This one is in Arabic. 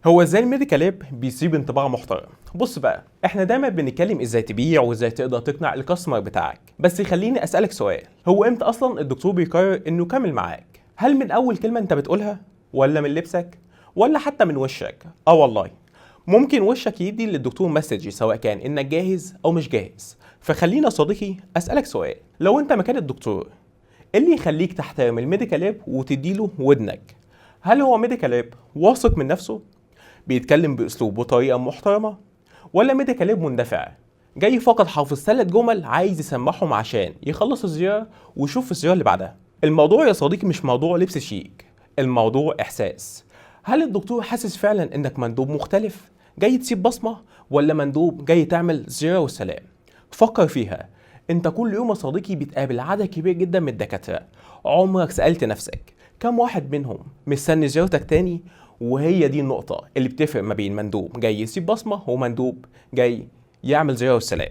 هو ازاي الميديكال اب بيسيب انطباع محترم؟ بص بقى، احنا دايما بنتكلم ازاي تبيع وازاي تقدر تقنع الكاستمر بتاعك، بس خليني اسالك سؤال. هو امتى اصلا الدكتور بيقرر انه يكمل معاك؟ هل من اول كلمه انت بتقولها، ولا من لبسك، ولا حتى من وشك؟ والله ممكن وشك يدي للدكتور مسج سواء كان انك جاهز او مش جاهز. فخلينا يا صديقي اسالك سؤال، لو انت مكان الدكتور، ايه اللي يخليك تحترم الميديكال اب وتديله ودنك؟ هل هو ميديكال اب واثق من نفسه بيتكلم باسلوب وطريقه محترمه، ولا ميديكال اب مندفع جاي فقط حافظ 3 جمل عايز يسمعهم عشان يخلص الزياره ويشوف الزياره اللي بعدها؟ الموضوع يا صديقي مش موضوع لبس شيك، الموضوع احساس. هل الدكتور حاسس فعلا انك مندوب مختلف جاي تسيب بصمه، ولا مندوب جاي تعمل زياره والسلام؟ فكر فيها. انت كل يوم يا صديقي بتقابل عدد كبير جدا من الدكاتره، عمرك سالت نفسك كم واحد منهم مستني زيارتك تاني؟ وهي دي النقطة اللي بتفرق ما بين مندوب جاي يسيب بصمة ومندوب جاي يعمل زيارة والسلام.